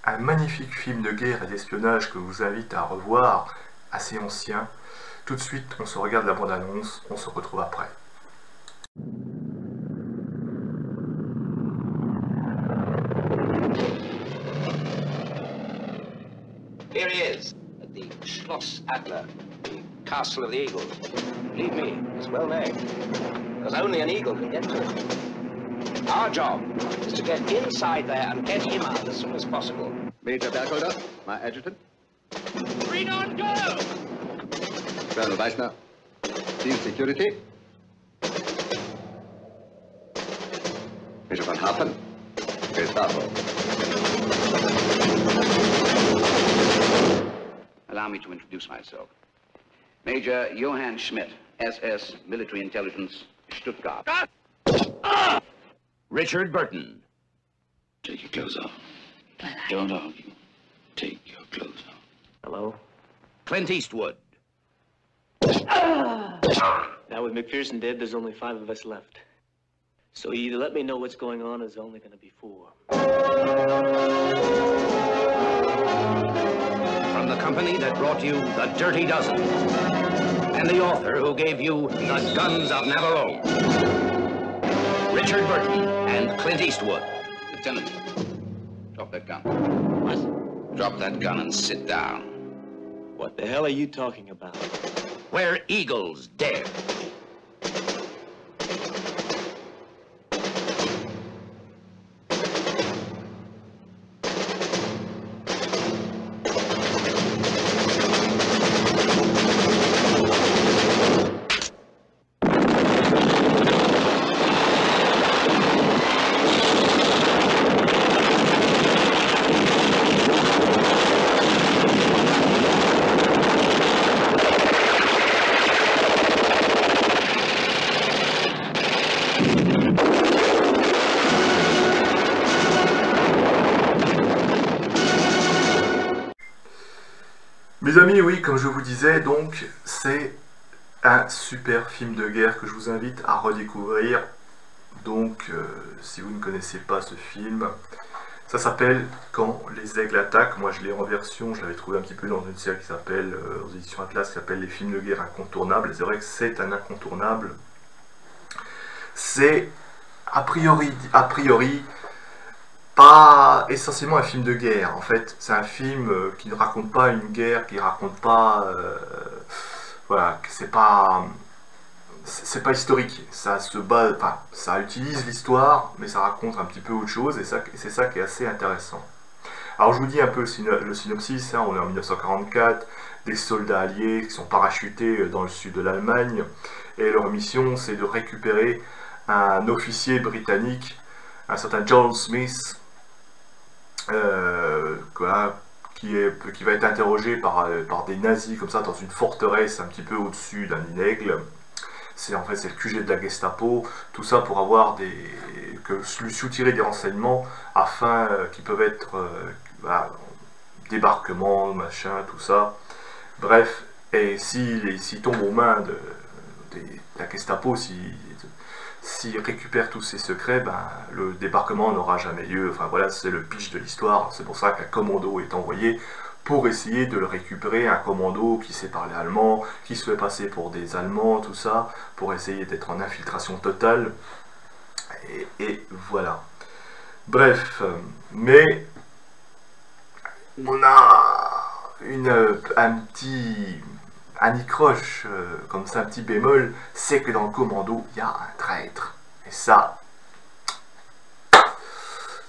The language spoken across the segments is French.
un magnifique film de guerre et d'espionnage que je vous invite à revoir, assez ancien. Tout de suite, on se regarde la bande-annonce, on se retrouve après. Here he is, at the Schloss Adler, the Castle of the Eagles. Believe me, it's well named, because only an eagle can get to it. Our job is to get inside there and get him out as soon as possible. Major Bergholder, my adjutant. Green on go! Colonel Weissner, Field Security. Major von Hafen, Gestapo. Allow me to introduce myself. Major Johann Schmidt, SS Military Intelligence, Stuttgart. Richard Burton. Take your clothes off. Don't argue. Take your clothes off. Hello? Clint Eastwood. Now with McPherson dead, there's only 5 of us left. So you either let me know what's going on, or there's only gonna be 4. From the company that brought you The Dirty Dozen, and the author who gave you The Guns of Navarone, Richard Burton and Clint Eastwood. Lieutenant, drop that gun. What? Drop that gun and sit down. What the hell are you talking about? Where eagles dare. Mes amis, oui, comme je vous disais, donc, c'est un super film de guerre que je vous invite à redécouvrir. Donc, si vous ne connaissez pas ce film, ça s'appelle Quand les aigles attaquent. Moi, je l'ai en version, je l'avais trouvé un petit peu dans une série qui s'appelle, aux éditions Atlas, qui s'appelle Les films de guerre incontournables. Et c'est vrai que c'est un incontournable. C'est, a priori, pas essentiellement un film de guerre. En fait, c'est un film qui ne raconte pas une guerre, qui raconte pas, voilà, c'est pas historique. Ça se base, enfin, ça utilise l'histoire, mais ça raconte un petit peu autre chose, et c'est ça qui est assez intéressant. Alors je vous dis un peu le synopsis. Hein, on est en 1944, des soldats alliés qui sont parachutés dans le sud de l'Allemagne, et leur mission c'est de récupérer un officier britannique, un certain John Smith, qui va être interrogé par des nazis comme ça dans une forteresse un petit peu au-dessus d'un immeuble. C'est en fait c'est le QG de la Gestapo, tout ça pour avoir lui soutirer des renseignements afin qu'ils peuvent être débarquement, machin, tout ça. Bref, et s'il tombe aux mains de la Gestapo, s'il récupère tous ses secrets, ben, le débarquement n'aura jamais lieu. Enfin voilà, c'est le pitch de l'histoire. C'est pour ça qu'un commando est envoyé pour essayer de le récupérer. Un commando qui sait parler allemand, qui se fait passer pour des Allemands, tout ça, pour essayer d'être en infiltration totale. Et voilà. Bref, mais on a un petit anicroche, comme ça, un petit bémol, c'est que dans le commando, il y a un traître. Et ça,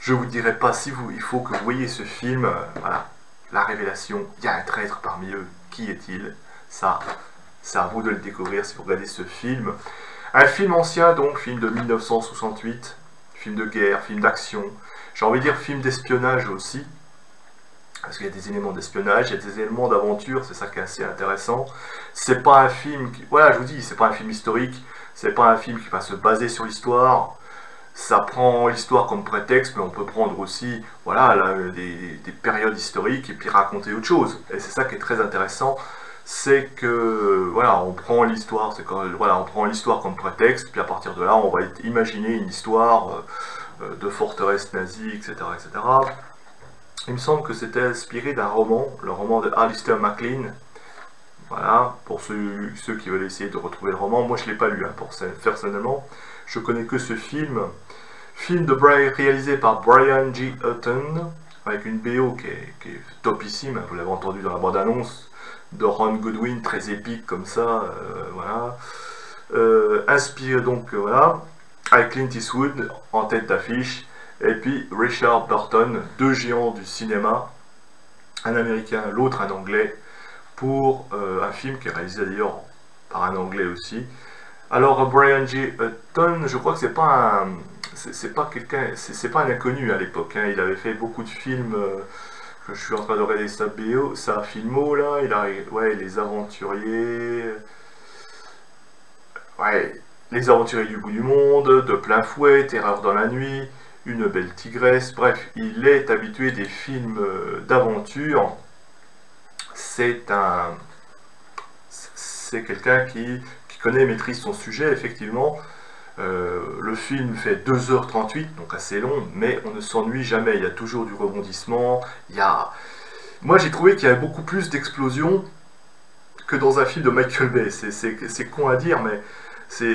je vous dirai pas il faut que vous voyez ce film, voilà, la révélation, il y a un traître parmi eux. Qui est-il? Ça, c'est à vous de le découvrir si vous regardez ce film. Un film ancien, donc, film de 1968, film de guerre, film d'action, j'ai envie de dire film d'espionnage aussi. Parce qu'il y a des éléments d'espionnage, il y a des éléments d'aventure, c'est ça qui est assez intéressant. C'est pas un film qui, voilà, je vous dis, c'est pas un film historique, c'est pas un film qui va se baser sur l'histoire. Ça prend l'histoire comme prétexte, mais on peut prendre aussi, voilà, des périodes historiques et puis raconter autre chose. Et c'est ça qui est très intéressant, c'est que, voilà, on prend l'histoire, voilà, on prend l'histoire comme prétexte, puis à partir de là, on va imaginer une histoire de forteresse nazie, etc., etc. Il me semble que c'était inspiré d'un roman, le roman de Alistair MacLean. Voilà, pour ceux qui veulent essayer de retrouver le roman. Moi, je ne l'ai pas lu, hein, personnellement. Je connais que ce film. Film réalisé par Brian G. Hutton, avec une BO qui est topissime. Vous l'avez entendu dans la bande-annonce, de Ron Goodwin, très épique comme ça. Voilà. Inspiré donc, voilà, avec Clint Eastwood en tête d'affiche. Et puis Richard Burton, deux géants du cinéma, un américain, l'autre un anglais, pour un film qui est réalisé d'ailleurs par un anglais aussi. Alors Brian G. Hutton, je crois que c'est pas un inconnu à l'époque, hein. Il avait fait beaucoup de films. Je suis en train de regarder sa filmo là. Il a, ouais, Les Aventuriers, ouais, Les Aventuriers du bout du monde, De plein fouet, Terreur dans la nuit, Une belle tigresse. Bref, il est habitué des films d'aventure. C'est quelqu'un qui connaît et maîtrise son sujet, effectivement. Le film fait 2h38, donc assez long, mais on ne s'ennuie jamais. Il y a toujours du rebondissement. Moi, j'ai trouvé qu'il y avait beaucoup plus d'explosions que dans un film de Michael Bay. C'est con à dire, mais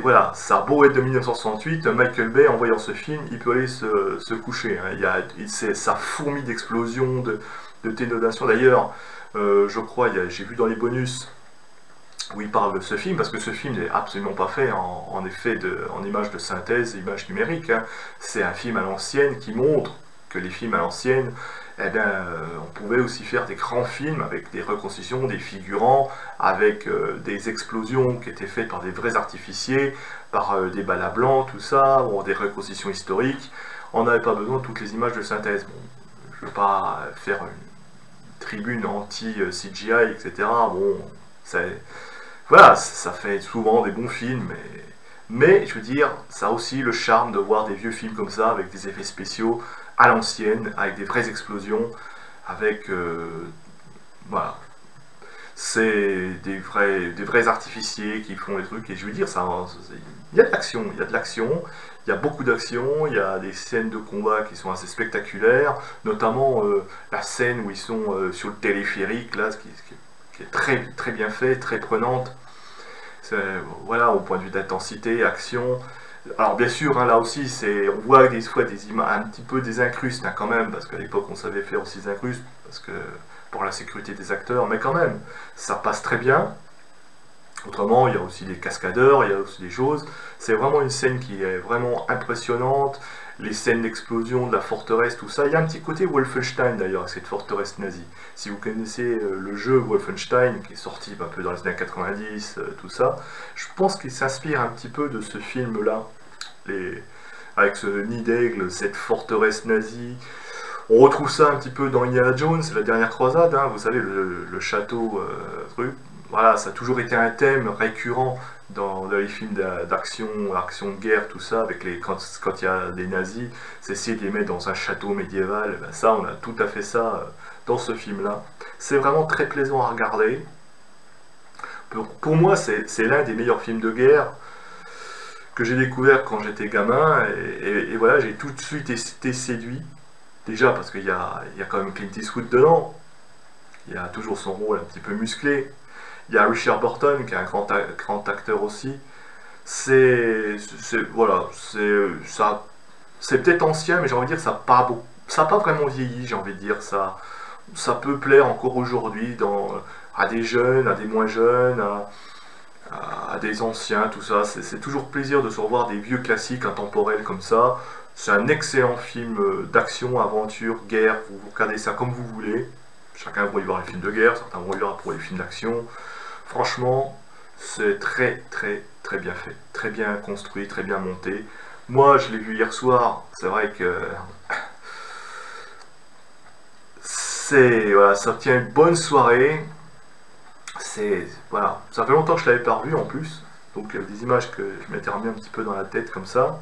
voilà, ça a beau être de 1968, Michael Bay, en voyant ce film, il peut aller se coucher, hein. Ça fourmille d'explosions, de dénodations. D'ailleurs, je crois, j'ai vu dans les bonus où il parle de ce film, parce que ce film n'est absolument pas fait en image de synthèse, image numérique, hein. C'est un film à l'ancienne qui montre que les films à l'ancienne, eh bien, on pouvait aussi faire des grands films avec des reconstitutions, des figurants, avec des explosions qui étaient faites par des vrais artificiers, par des balles à blanc, tout ça, ou des reconstitutions historiques. On n'avait pas besoin de toutes les images de synthèse. Bon, je ne veux pas faire une tribune anti-CGI, etc. Bon, voilà, ça fait souvent des bons films, mais je veux dire, ça a aussi le charme de voir des vieux films comme ça, avec des effets spéciaux à l'ancienne, avec des vraies explosions, avec, voilà, c'est des vrais artificiers qui font les trucs, et je veux dire, il y a de l'action, il y a beaucoup d'action, il y a des scènes de combat qui sont assez spectaculaires, notamment la scène où ils sont sur le téléphérique, là, qui est très, très bien fait, très prenante. Voilà, au point de vue d'intensité, action. Alors bien sûr, hein, là aussi, on voit des fois des images, un petit peu des incrustes, hein, quand même, parce qu'à l'époque on savait faire aussi des incrustes, parce que pour la sécurité des acteurs, mais quand même, ça passe très bien. Autrement, il y a aussi des cascadeurs, il y a aussi des choses. C'est vraiment une scène qui est vraiment impressionnante. Les scènes d'explosion de la forteresse, tout ça. Il y a un petit côté Wolfenstein d'ailleurs, cette forteresse nazie. Si vous connaissez le jeu Wolfenstein, qui est sorti un peu dans les années 90, tout ça, je pense qu'il s'inspire un petit peu de ce film-là. Avec ce nid d'aigle, cette forteresse nazie. On retrouve ça un petit peu dans Indiana Jones, la dernière croisade, hein, vous savez, le château, truc. Voilà, ça a toujours été un thème récurrent dans les films d'action, action de guerre, tout ça, avec quand il y a des nazis, c'est essayer de les mettre dans un château médiéval. Ben ça, on a tout à fait ça dans ce film-là. C'est vraiment très plaisant à regarder. Pour moi, c'est l'un des meilleurs films de guerre que j'ai découvert quand j'étais gamin, et voilà, j'ai tout de suite été séduit. Déjà parce qu'il y a quand même Clint Eastwood dedans, il y a toujours son rôle un petit peu musclé. Il y a Richard Burton qui est un grand acteur aussi. Voilà, c'est peut-être ancien, mais j'ai envie de dire que ça n'a pas vraiment vieilli, j'ai envie de dire. Ça peut plaire encore aujourd'hui à des jeunes, à des moins jeunes, à des anciens, tout ça. C'est toujours plaisir de se revoir des vieux classiques intemporels comme ça. C'est un excellent film d'action, aventure, guerre. Vous regardez ça comme vous voulez. Chacun va y voir les films de guerre, certains vont y voir pour les films d'action. Franchement, c'est très très très bien fait, très bien construit, très bien monté. Moi, je l'ai vu hier soir, c'est vrai que voilà, ça tient une bonne soirée. Voilà, ça fait longtemps que je l'avais pas revu en plus, donc des images que je m'étais remis un petit peu dans la tête comme ça.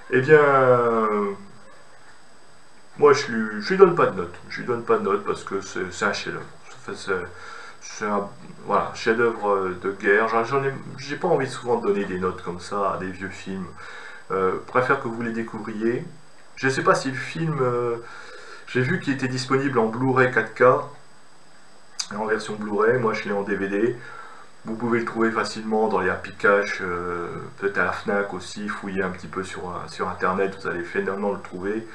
Eh bien, moi je lui donne pas de note. Je lui donne pas de note parce que c'est un chef-d'œuvre. C'est un voilà, chef-d'œuvre de guerre. J'ai pas envie souvent de donner des notes comme ça à des vieux films. Je préfère que vous les découvriez. Je sais pas si le film, J'ai vu qu'il était disponible en Blu-ray 4K, en version Blu-ray. Moi je l'ai en DVD. Vous pouvez le trouver facilement dans les Happy Cash, peut-être à la Fnac aussi. Fouillez un petit peu sur internet, vous allez finalement le trouver.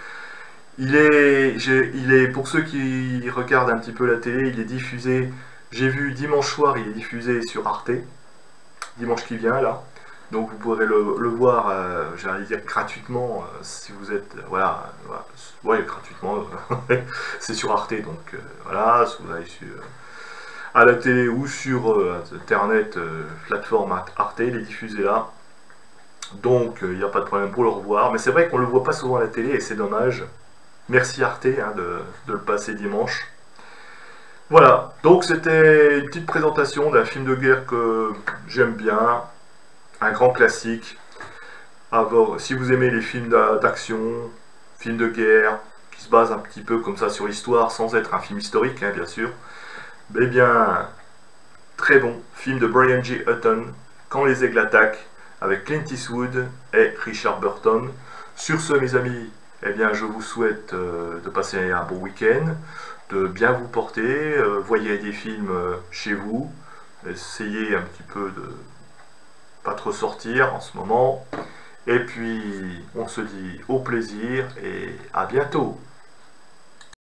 Il est, pour ceux qui regardent un petit peu la télé, il est diffusé, j'ai vu dimanche soir, il est diffusé sur Arte, dimanche qui vient là. Donc vous pourrez le voir, j'allais dire gratuitement, si vous êtes, voilà, ouais, gratuitement, c'est sur Arte, donc voilà, si vous allez à la télé ou sur internet, plateforme Arte, il est diffusé là. Donc il n'y a pas de problème pour le revoir, mais c'est vrai qu'on ne le voit pas souvent à la télé et c'est dommage. Merci Arte hein, de le passer dimanche. Voilà, donc c'était une petite présentation d'un film de guerre que j'aime bien, un grand classique. Alors, si vous aimez les films d'action, films de guerre, qui se basent un petit peu comme ça sur l'histoire, sans être un film historique, hein, bien sûr, eh bien, très bon film de Brian J. Hutton, Quand les aigles attaquent, avec Clint Eastwood et Richard Burton. Sur ce, mes amis, eh bien, je vous souhaite de passer un bon week-end, de bien vous porter, voyez des films chez vous, essayez un petit peu de pas trop sortir en ce moment, et puis on se dit au plaisir et à bientôt.